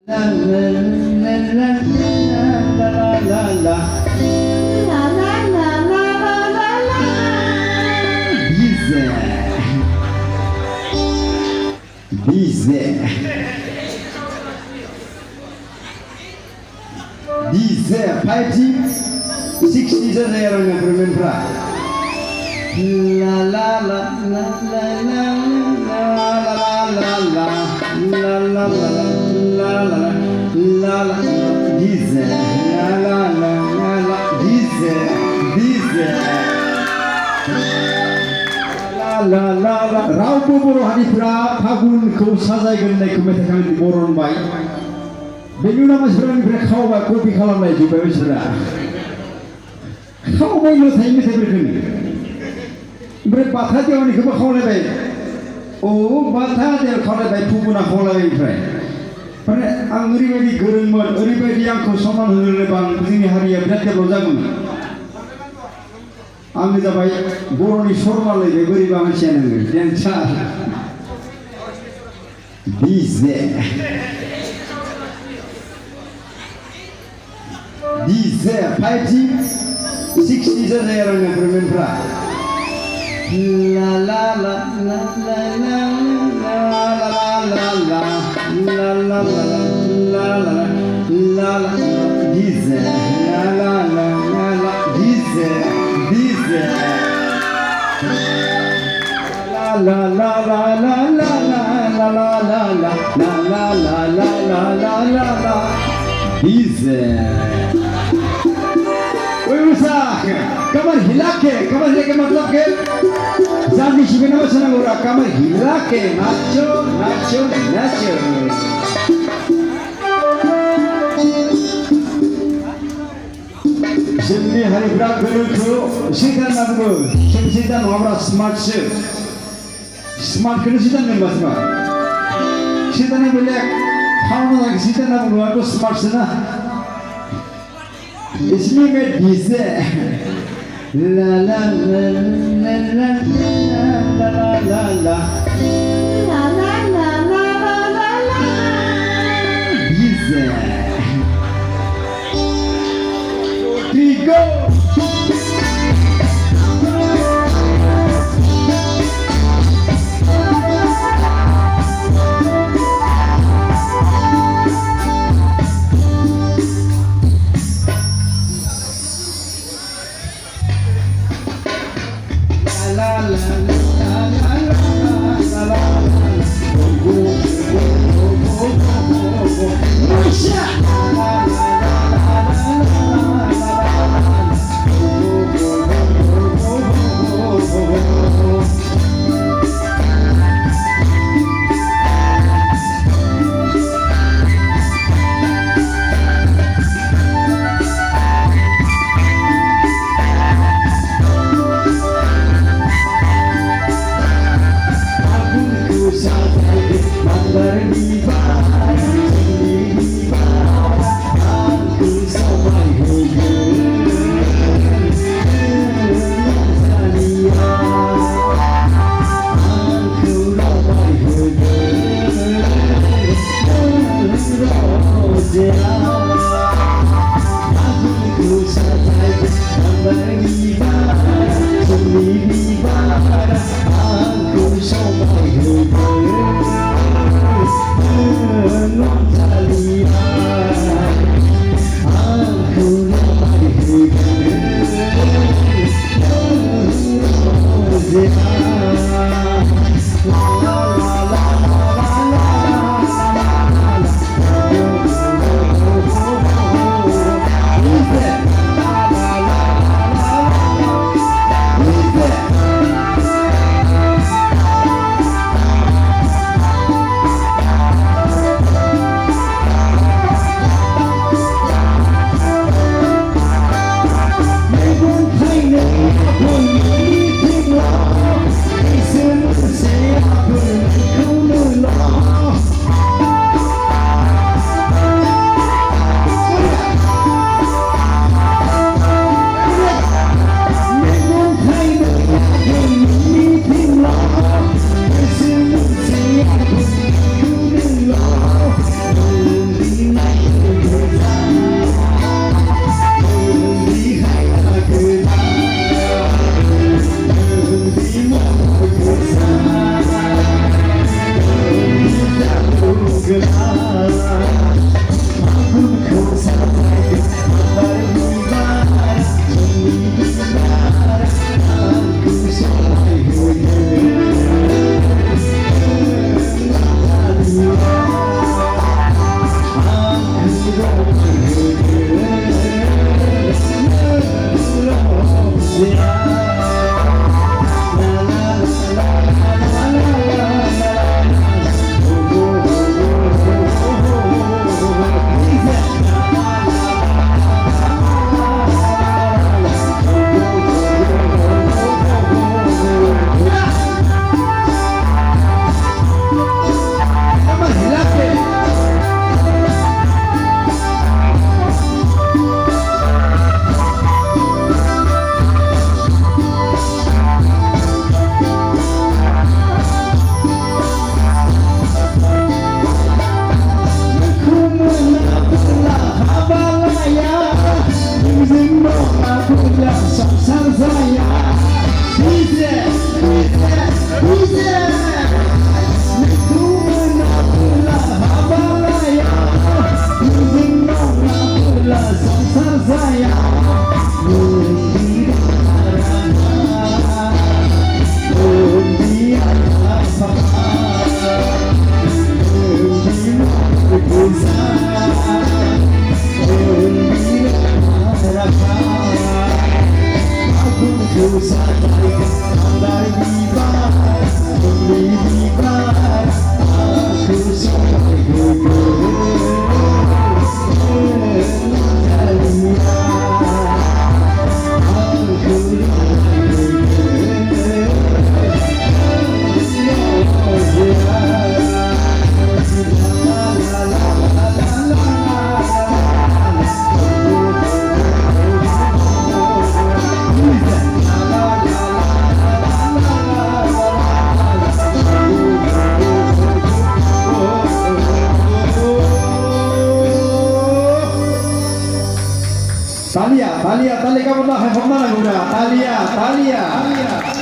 La la la la la la la la. La la la la la la la. Bize. Bize. 5 60 जायगायाव प्रमेन्ट्रा. La la la la la la la la la la la la la bize la la la la bize la la la रावबो बर' हारिफ्रा फागुनखौ साजायगोननायखौ मेथाइ खालामनो बरनबाय बेनि उनाव मानसिफोरनिफ्राय खावबाय कपि खालामनाय जोब्बाय बिसोरा खावबायल' थायो मेथाइफोरखौनो ओमफ्राय बाथा देवानिखौबो खावलायबाय औ बाथा देव खावलायबाय फुगुना खावलायबाय ओमफ्राय आं ओरैबायदि गोरोंमोन ओरैबायदि आंखौ सनमान होनो रोंबा जोंनि हारिया बिराद डेभेलप जागौमोन आङो जाबाय बर'नि सरमालायबाय बोरैबा मानसिया नोङो डेन्सार बिजे बिजे 5 60 जायगायाव आङो प्रमेन्ट्रा La la la la la la la la la la la la la la bize la la la la bize la la la la la la la la la la la la la la la la bize कमर हिला के मतलब के जानी शिवे नमः सना गोरा कमर हिला के नाचो नाचो नाचो जोंनि हारिफ्रा गोरोंखौ सिदा नांगौ जों सिदा नङाब्ला स्मार्टखौनो सिदा नंबा सिदानि बेलेग थावना सिदा नांगौ आरो स्मार्टसो ना इसमें मैं DJ la la la la la la la la la la la la la la DJ go la la la la la la la aku yang sasar saya. Bisa, bisa. Ku menakulah habalaya. Menakulah sasar saya. Talia, kamu tak hafal mana guna? Talia.